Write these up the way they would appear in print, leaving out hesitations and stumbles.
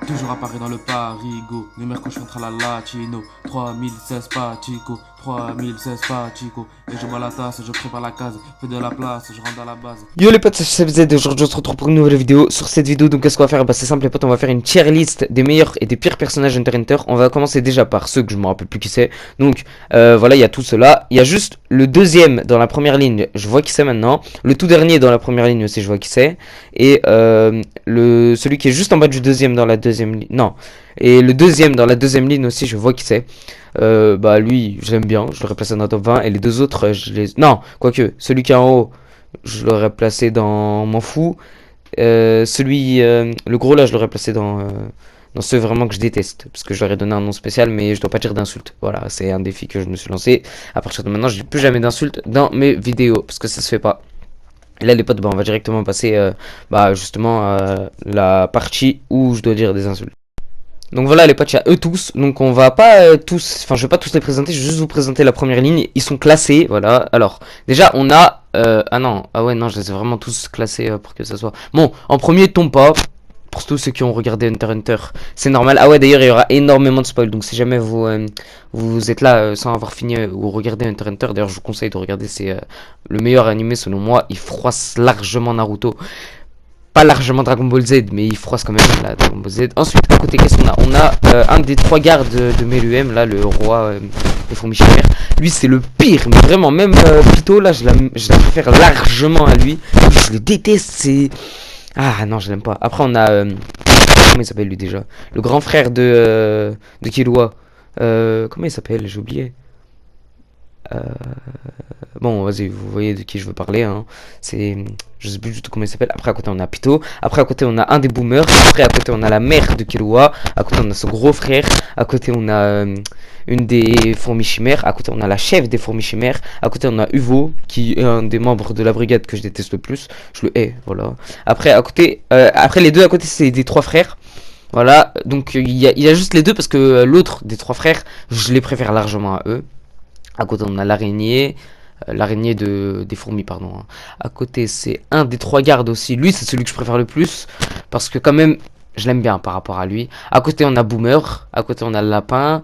Toujours apparaît dans le parigo. Numéro coach contre la latino. 3016 Pachico. 3016 Pachico. Et je bois la tasse, je prépare la case. Fais de la place, je rentre dans la base. Yo les potes, c'est CFZ, aujourd'hui on se retrouve pour une nouvelle vidéo. Sur cette vidéo, donc qu'est-ce qu'on va faire? Bah c'est simple les potes, on va faire une tier list des meilleurs et des pires personnages Hunter x Hunter. On va commencer déjà par ceux que je me rappelle plus qui c'est. Donc voilà, il y a tout cela. Il y a juste le deuxième dans la première ligne, je vois qui c'est maintenant. Le tout dernier dans la première ligne aussi, je vois qui c'est. Et celui qui est juste en bas du deuxième dans la deuxième ligne. Non. Et le deuxième dans la deuxième ligne aussi, je vois qui c'est. Bah lui, je l'aime bien, je l'aurais placé dans la top 20. Et les deux autres, je les... Non, quoique, celui qui est en haut, je l'aurais placé dans m'en fous. Le gros là, je l'aurais placé dans ceux vraiment que je déteste. Parce que je leur ai donné un nom spécial, mais je dois pas dire d'insultes. Voilà, c'est un défi que je me suis lancé. À partir de maintenant, je dis plus jamais d'insultes dans mes vidéos. Parce que ça se fait pas. Et là, les potes, bah, on va directement passer justement à la partie où je dois dire des insultes. Donc voilà les potes, il y a eux tous. Donc on va pas tous, enfin je vais pas tous les présenter, je vais juste vous présenter la première ligne. Ils sont classés, voilà. Alors déjà on a, ah non, ah ouais non, je les ai vraiment tous classés pour que ça soit. Bon, en premier tombe pas. Pour tous ceux qui ont regardé Hunter x Hunter, c'est normal. Ah ouais d'ailleurs il y aura énormément de spoil. Donc si jamais vous êtes là sans avoir fini ou regardé Hunter x Hunter, d'ailleurs je vous conseille de regarder, c'est le meilleur animé selon moi. Il froisse largement Naruto. Pas largement Dragon Ball Z, mais il froisse quand même la Dragon Ball Z. Ensuite, à côté, qu'est-ce qu'on a? On a un des trois gardes de Meruem, là, le roi des fourmis chimères. Lui, c'est le pire, mais vraiment, même Pito, là, je la préfère largement à lui. Je le déteste, c'est... Ah non, je l'aime pas. Après, on a... comment il s'appelle, lui, déjà? Le grand frère de Killua. Comment il s'appelle? J'ai oublié. Bon, vas-y, vous voyez de qui je veux parler. Hein. C'est, je sais plus du tout comment il s'appelle. Après, à côté, on a Pito. Après, à côté, on a un des boomers. Après, à côté, on a la mère de Killua. À côté, on a son gros frère. À côté, on a une des fourmis chimères. À côté, on a la chef des fourmis chimères. À côté, on a Uvo, qui est un des membres de la brigade que je déteste le plus. Je le hais, voilà. Après, à côté, après les deux à côté, c'est des trois frères. Voilà. Donc, il y a juste les deux parce que l'autre des trois frères, je les préfère largement à eux. À côté, on a l'araignée. L'araignée des fourmis, pardon. Hein. À côté, c'est un des trois gardes aussi. Lui, c'est celui que je préfère le plus. Parce que quand même, je l'aime bien par rapport à lui. À côté, on a Boomer. À côté, on a le lapin.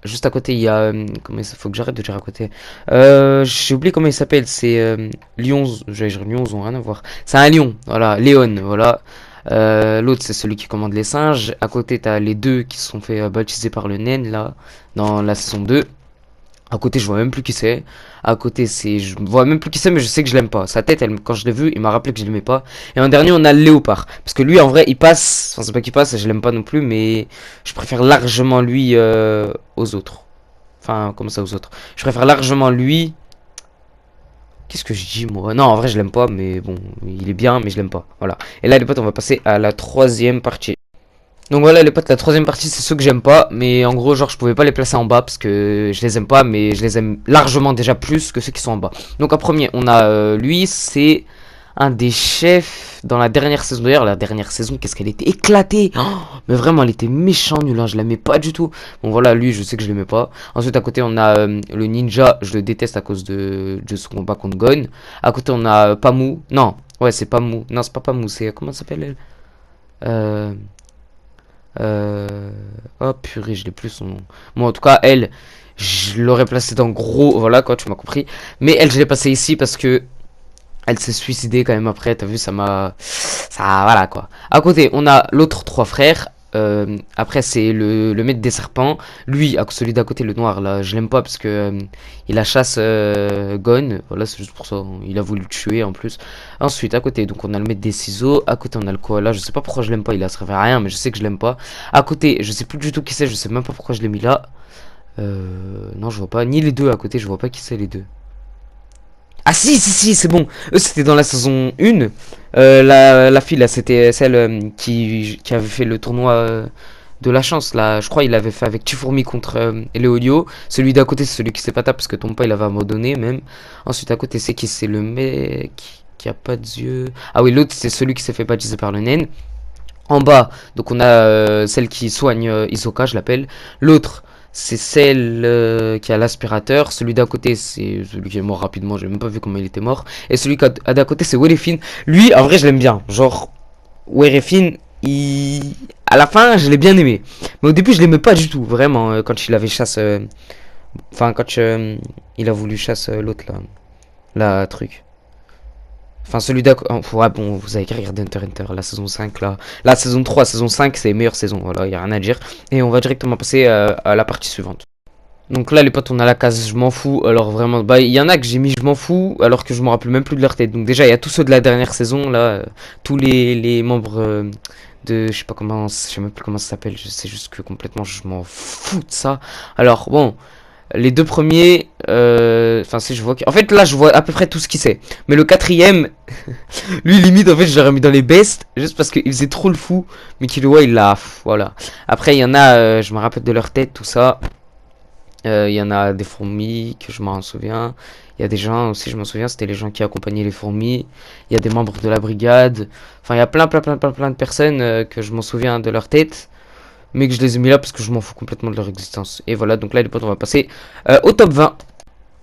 Juste à côté, il y a... comment il faut que j'arrête de dire à côté. J'ai oublié comment il s'appelle. C'est Lion. J'allais dire Lion, ils ont rien à voir. C'est un lion. Voilà. Léon. Voilà. L'autre, c'est celui qui commande les singes. À côté, t'as les deux qui se sont fait baptiser par le naine, là. Dans la saison 2. À côté, je vois même plus qui c'est. À côté, je vois même plus qui c'est, mais je sais que je l'aime pas. Sa tête, quand je l'ai vu, il m'a rappelé que je l'aimais pas. Et en dernier, on a le léopard. Parce que lui, en vrai, il passe. Enfin, c'est pas qu'il passe, je l'aime pas non plus, mais je préfère largement lui aux autres. Enfin, comme ça aux autres. Je préfère largement lui. Qu'est-ce que je dis, moi? Non, en vrai, je l'aime pas, mais bon, il est bien, mais je l'aime pas. Voilà. Et là, les potes, on va passer à la troisième partie. Donc voilà les potes, la troisième partie c'est ceux que j'aime pas, mais en gros genre je pouvais pas les placer en bas parce que je les aime pas, mais je les aime largement déjà plus que ceux qui sont en bas. Donc en premier on a lui, c'est un des chefs dans la dernière saison. D'ailleurs la dernière saison, qu'est-ce qu'elle était éclatée, oh, mais vraiment elle était méchant nul, hein, je l'aimais pas du tout. Bon voilà, lui je sais que je l'aimais pas. Ensuite à côté on a le ninja, je le déteste à cause de son combat contre Gon. À côté on a Pamou, non, ouais c'est Pamou, non c'est pas Pamou, c'est comment ça s'appelle elle oh purée, je l'ai plus son nom. Bon, en tout cas, elle, je l'aurais placée dans gros. Voilà, quoi, tu m'as compris. Mais elle, je l'ai passée ici parce que elle s'est suicidée quand même après. T'as vu, ça m'a. Ça, voilà, quoi. À côté, on a l'autre trois frères. Après, c'est le maître des serpents. Lui, celui d'à côté, le noir, là, je l'aime pas parce que il a chasse Gon. Voilà, c'est juste pour ça. Il a voulu le tuer en plus. Ensuite, à côté, donc on a le maître des ciseaux. À côté, on a le koala. Je sais pas pourquoi je l'aime pas. Il a servi à rien, mais je sais que je l'aime pas. À côté, je sais plus du tout qui c'est. Je sais même pas pourquoi je l'ai mis là. Non, je vois pas. Ni les deux à côté, je vois pas qui c'est les deux. Ah si, c'est bon. Eux, c'était dans la saison 1. La fille, là, c'était celle qui avait fait le tournoi de la chance. Là, je crois il l'avait fait avec Tifourmi contre Eleolio. Celui d'à côté, c'est celui qui s'est pas tapé parce que ton pas, il avait abandonné même. Ensuite, à côté, c'est qui? C'est le mec qui a pas d'yeux. Ah oui, l'autre, c'est celui qui s'est fait baptiser par le naine. En bas, donc on a celle qui soigne Isoka, je l'appelle. L'autre, c'est celle qui a l'aspirateur. Celui d'à côté, c'est celui qui est mort rapidement. J'ai même pas vu comment il était mort. Et celui qui a d'à côté, c'est Werefin. Lui, en vrai, je l'aime bien. Genre, Werefin, il... À la fin, je l'ai bien aimé. Mais au début, je l'aimais pas du tout, vraiment, quand il avait chasse... Enfin, quand il a voulu chasse l'autre, là. La truc. Enfin, celui d'à... ouais, bon, vous avez qu'à regarder Hunter x Hunter, la saison 5, là. La saison 3, saison 5, c'est les meilleures saisons, voilà, y a rien à dire. Et on va directement passer à la partie suivante. Donc là, les potes, on a la case je m'en fous. Alors vraiment, bah il y en a que j'ai mis je m'en fous alors que je me rappelle même plus de leur tête. Donc déjà, il y a tous ceux de la dernière saison là, tous les membres de je sais pas comment, je sais même plus comment ça s'appelle. Je sais juste que complètement je m'en fous de ça. Alors bon, les deux premiers, enfin si je vois, en fait là je vois à peu près tout ce qu'il sait. Mais le quatrième, lui limite en fait je l'aurais mis dans les best juste parce qu'il faisait trop le fou. Mais Killua il l'a, voilà. Après il y en a, je me rappelle de leur tête tout ça. Il y en a des fourmis que je m'en souviens. Il y a des gens aussi, je m'en souviens, c'était les gens qui accompagnaient les fourmis. Il y a des membres de la brigade. Enfin, il y a plein de personnes que je m'en souviens de leur tête. Mais que je les ai mis là parce que je m'en fous complètement de leur existence. Et voilà, donc là, les potes, on va passer au top 20.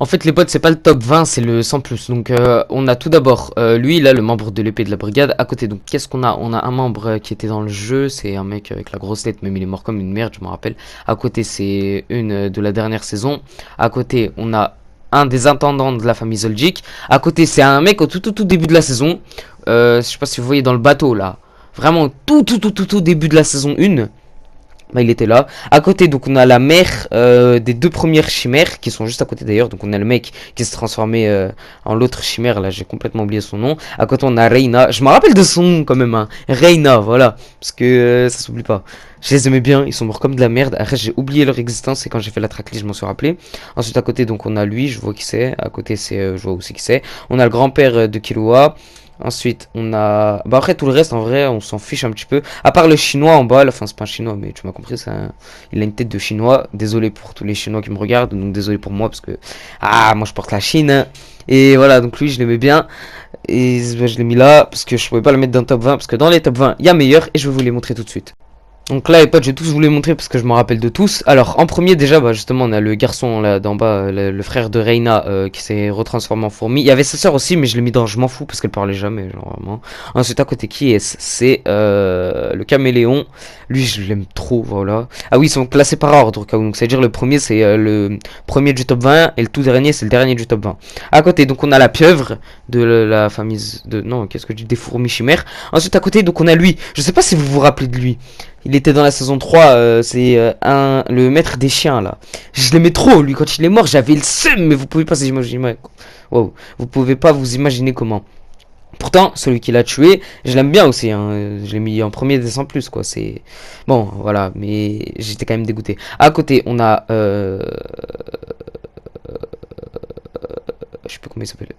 En fait, les potes, c'est pas le top 20, c'est le 100 plus. Donc, on a tout d'abord lui, là, le membre de l'épée de la brigade. À côté, donc, qu'est-ce qu'on a? On a un membre qui était dans le jeu. C'est un mec avec la grosse tête, même il est mort comme une merde, je me rappelle. À côté, c'est une de la dernière saison. À côté, on a un des intendants de la famille Zoldyck. À côté, c'est un mec au tout début de la saison. Je sais pas si vous voyez dans le bateau, là. Vraiment, tout début de la saison 1. Bah, il était là. À côté, donc, on a la mère des deux premières chimères qui sont juste à côté d'ailleurs. Donc, on a le mec qui s'est transformé en l'autre chimère. Là, j'ai complètement oublié son nom. À côté, on a Reina. Je me rappelle de son nom quand même. Hein. Reina, voilà. Parce que ça s'oublie pas. Je les aimais bien. Ils sont morts comme de la merde. Après, j'ai oublié leur existence. Et quand j'ai fait la tracklist, je m'en suis rappelé. Ensuite, à côté, donc, on a lui. Je vois qui c'est. À côté, c'est, je vois aussi qui c'est. On a le grand-père de Killua. Ensuite, on a... Bah après, tout le reste, en vrai, on s'en fiche un petit peu. À part le chinois en bas, là, enfin, c'est pas un chinois, mais tu m'as compris, il a une tête de chinois. Désolé pour tous les chinois qui me regardent, donc désolé pour moi, parce que... Ah, moi, je porte la Chine. Hein. Et voilà, donc lui, je l'aimais bien. Et bah, je l'ai mis là, parce que je pouvais pas le mettre dans le top 20, parce que dans les top 20, il y a meilleur, et je vais vous les montrer tout de suite. Donc là les potes, je vais tous vous les montrer parce que je me rappelle de tous. Alors en premier déjà, bah, justement on a le garçon là d'en bas, le frère de Reina qui s'est retransformé en fourmi. Il y avait sa soeur aussi mais je l'ai mis dans je m'en fous parce qu'elle parlait jamais genre vraiment. Ensuite à côté qui est-ce? C'est le caméléon. Lui je l'aime trop, voilà. Ah oui, ils sont classés par ordre, donc c'est à dire le premier c'est le premier du top 20 et le tout dernier c'est le dernier du top 20. À côté donc on a la pieuvre de la famille de... Non, qu'est-ce que je dis? Des fourmis chimères. Ensuite à côté donc on a lui. Je sais pas si vous vous rappelez de lui. Il était dans la saison 3, c'est le maître des chiens là. Je l'aimais trop, lui quand il est mort, j'avais le seum, mais vous pouvez pas vous imaginer. Wow, vous pouvez pas vous imaginer comment. Pourtant, celui qui l'a tué, je l'aime bien aussi, hein. Je l'ai mis en premier des 100 plus quoi, c'est... Bon, voilà, mais j'étais quand même dégoûté. À côté, on a... Je sais pas comment il s'appelle.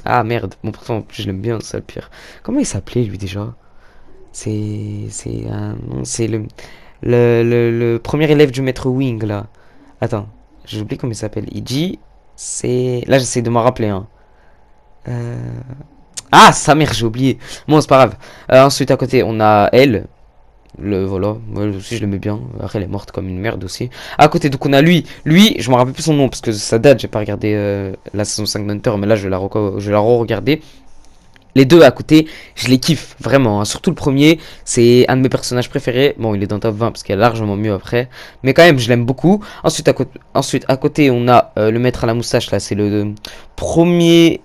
Ah merde, bon pourtant, je l'aime bien, c'est le pire. Comment il s'appelait lui déjà? C'est le premier élève du maître Wing là. Attends, j'ai oublié comment il s'appelle. Iji, c'est... Là j'essaie de m'en rappeler. Hein. Euh... Ah, sa mère, j'ai oublié. Bon, c'est pas grave. Ensuite à côté, on a elle. Voilà, moi aussi je l'aimais bien. Après elle est morte comme une merde aussi. À côté, donc on a lui. Lui, je me rappelle plus son nom parce que ça date, j'ai pas regardé la saison 5 d'Hunter, mais là je vais la re-regarder. Les deux à côté, je les kiffe vraiment. Hein. Surtout le premier, c'est un de mes personnages préférés. Bon, il est dans le top 20 parce qu'il y a largement mieux après. Mais quand même, je l'aime beaucoup. Ensuite, à côté, on a le maître à la moustache. Là, c'est le premier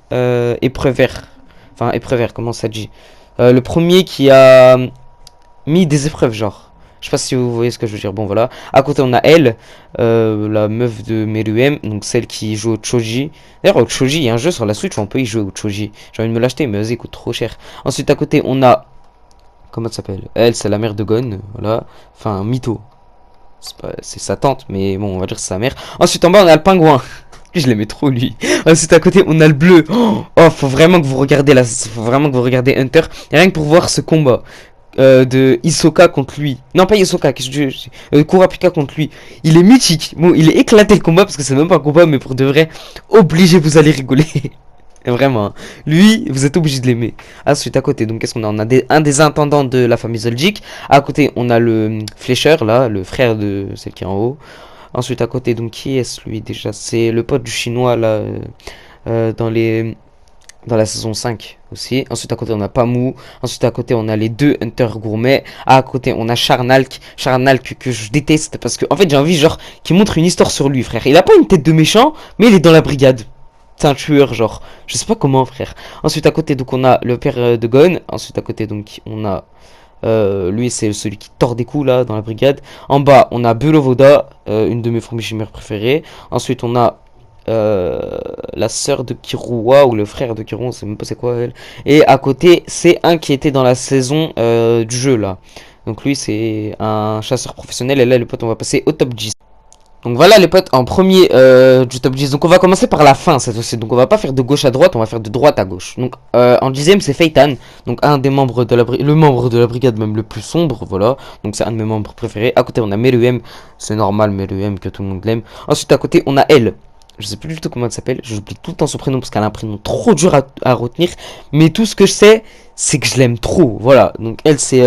épreuvère. Enfin, épreuvère, comment ça dit? Le premier qui a mis des épreuves, genre. Je sais pas si vous voyez ce que je veux dire. Bon, voilà. À côté, on a elle, la meuf de Meruem, donc celle qui joue au Choji. D'ailleurs, au Choji, il y a un jeu sur la Switch où on peut y jouer au Choji. J'ai envie de me l'acheter, mais vas-y, il coûte trop cher. Ensuite, à côté, on a... Comment ça s'appelle? Elle, c'est la mère de Gon, voilà. Enfin, Mito. C'est sa tante, mais bon, on va dire que c'est sa mère. Ensuite, en bas, on a le pingouin. Je l'aimais trop, lui. Ensuite, à côté, on a le bleu. Oh, faut vraiment que vous regardez là. Faut vraiment que vous regardez Hunter. Et rien que pour voir ce combat. De Hisoka contre lui. Non, pas Hisoka, Kurapika contre lui. Il est mythique. Bon, il est éclaté le combat parce que c'est même pas un combat, mais pour de vrai, obligé, vous allez rigoler. Vraiment. Hein. Lui, vous êtes obligé de l'aimer. Ensuite, à côté, donc qu'est-ce qu'on a? On a un des intendants de la famille Zoldyck. À côté, on a le flécheur, là, le frère de celle qui est en haut. Ensuite, à côté, donc qui est-ce lui déjà? C'est le pote du chinois, là, dans les... dans la saison 5 aussi. Ensuite à côté on a Pamou. Ensuite à côté on a les deux Hunter gourmets. À côté on a Charnalk. Charnalk que je déteste parce que en fait j'ai envie genre qu'il montre une histoire sur lui frère. Il a pas une tête de méchant mais il est dans la brigade. C'est un tueur genre. Je sais pas comment frère. Ensuite à côté donc on a le père de Gon. Ensuite à côté donc on a lui c'est celui qui tord des coups là dans la brigade. En bas on a Belovoda, une de mes fourmis chimères préférées. Ensuite on a la sœur de Kirua ou le frère de Kirua, on sait même pas c'est quoi elle. Et à côté, c'est un qui était dans la saison du jeu là. Donc lui, c'est un chasseur professionnel. Et là, les potes, on va passer au top 10. Donc voilà les potes, en premier du top 10. Donc on va commencer par la fin cette fois-ci. Donc on va pas faire de gauche à droite, on va faire de droite à gauche. Donc en dixième c'est Feitan. Donc un des membres de le membre de la brigade même le plus sombre, voilà. Donc c'est un de mes membres préférés. À côté on a Meruem, c'est normal Meruem que tout le monde l'aime. Ensuite à côté on a elle. Je sais plus du tout comment elle s'appelle. J'oublie tout le temps son prénom parce qu'elle a un prénom trop dur à retenir. Mais tout ce que je sais, c'est que je l'aime trop. Voilà. Donc elle, c'est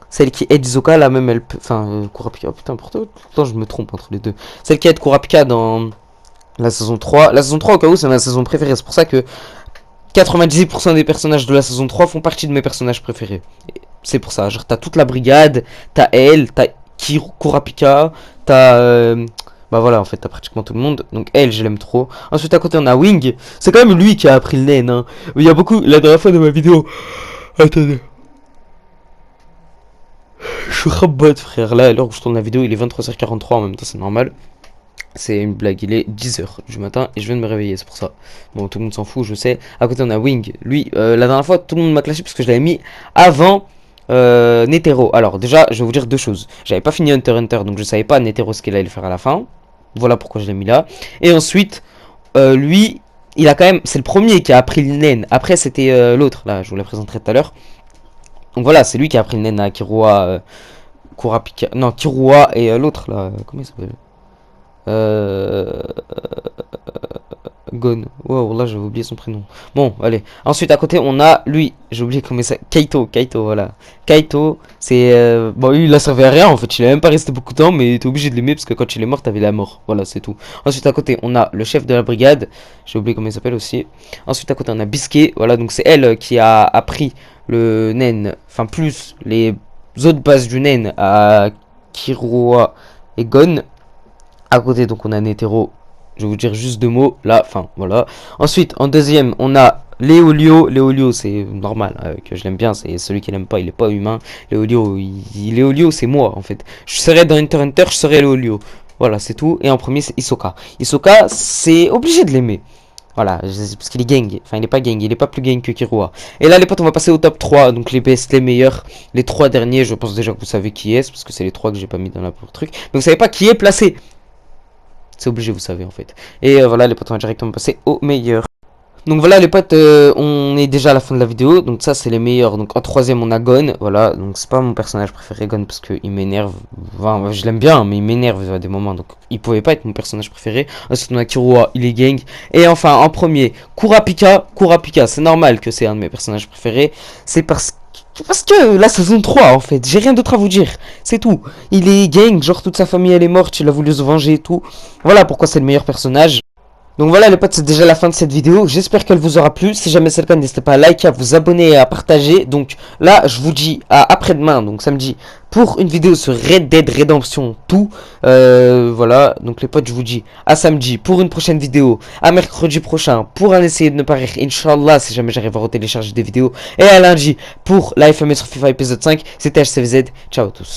celle qui aide Zoka. Là même, elle peut... Enfin, Kurapika. Oh, putain, pourtant, tout le temps, je me trompe entre les deux. Celle qui aide Kurapika dans la saison 3. La saison 3, au cas où, c'est ma saison préférée. C'est pour ça que 90% des personnages de la saison 3 font partie de mes personnages préférés. C'est pour ça. Genre, t'as toute la brigade. T'as elle. T'as Kurapika. T'as... Bah voilà, en fait, t'as pratiquement tout le monde. Donc elle, je l'aime trop. Ensuite, à côté, on a Wing. C'est quand même lui qui a appris le naine. Hein. Il y a beaucoup... La dernière fois de ma vidéo... Attendez. Je suis rabat, frère. Là, à l'heure où je tourne la vidéo, il est 23h43. En même temps, c'est normal. C'est une blague. Il est 10h du matin et je viens de me réveiller, c'est pour ça. Bon, tout le monde s'en fout, je sais. À côté, on a Wing. Lui, la dernière fois, tout le monde m'a clashé parce que je l'avais mis avant... Netero. Alors déjà, je vais vous dire deux choses. J'avais pas fini Hunter x Hunter, donc je savais pas Netero ce qu'il allait faire à la fin. Voilà pourquoi je l'ai mis là. Et ensuite, lui, il a quand même... C'est le premier qui a appris le naine. Après, c'était l'autre, là, je vous le présenterai tout à l'heure. Donc voilà, c'est lui qui a appris le naine à Kirua... Kurapika... Non, Kirua et l'autre, là... Comment il s'appelle Gon. Wow, là, j'avais oublié son prénom. Bon, allez. Ensuite, à côté, on a lui. J'ai oublié comment ça. Kaito, voilà. Kaito, c'est. Bon, lui, il a servi à rien en fait. Il a même pas resté beaucoup de temps, mais t'es obligé de l'aimer parce que quand il est mort, t'avais la mort. Voilà, c'est tout. Ensuite, à côté, on a le chef de la brigade. J'ai oublié comment il s'appelle aussi. Ensuite, à côté, on a Bisquet. Voilà, donc c'est elle qui a appris le nen. Enfin, plus les autres bases du nen à Kirua et Gon. À côté, donc, on a Netero. Je vais vous dire juste deux mots là, enfin voilà. Ensuite, en deuxième, on a Léolio. Léolio, c'est normal que je l'aime bien. C'est celui qui l'aime pas, il est pas humain. Léolio, Léolio, c'est moi en fait. Je serais dans Hunter x Hunter, je serais Léolio. Voilà, c'est tout. Et en premier, c'est Hisoka. Hisoka, c'est obligé de l'aimer. Voilà, parce qu'il est gang. Enfin, il est pas gang, il est pas plus gang que Kirua. Et là, les potes, on va passer au top 3. Donc, les best, les meilleurs. Les trois derniers, je pense déjà que vous savez qui est. Parce que c'est les trois que j'ai pas mis dans la pour truc. Mais vous savez pas qui est placé. C'est obligé, vous savez, en fait. Et voilà, les potes, on va directement passer au meilleur. Donc voilà, les potes, on est déjà à la fin de la vidéo. Donc ça, c'est les meilleurs. Donc en troisième, on a Gon. Voilà, donc c'est pas mon personnage préféré, Gon, parce qu'il m'énerve. Enfin, je l'aime bien, mais il m'énerve à des moments. Donc il pouvait pas être mon personnage préféré. Ensuite, on a Kirua, il est gang. Et enfin, en premier, Kurapika. Kurapika, c'est normal que c'est un de mes personnages préférés. C'est parce que la saison 3 en fait, j'ai rien d'autre à vous dire, c'est tout. Il est gang, genre toute sa famille elle est morte, il a voulu se venger et tout. Voilà pourquoi c'est le meilleur personnage. Donc voilà les potes, c'est déjà la fin de cette vidéo. J'espère qu'elle vous aura plu. Si jamais c'est le cas, n'hésitez pas à liker, à vous abonner et à partager. Donc là, je vous dis à après-demain, donc samedi, pour une vidéo sur Red Dead Redemption tout. Voilà, donc les potes, je vous dis à samedi pour une prochaine vidéo. À mercredi prochain pour un essayer de ne pas rire, Inch'Allah, si jamais j'arrive à retélécharger des vidéos. Et à lundi pour la FME sur FIFA épisode 5. C'était HCVZ. Ciao à tous.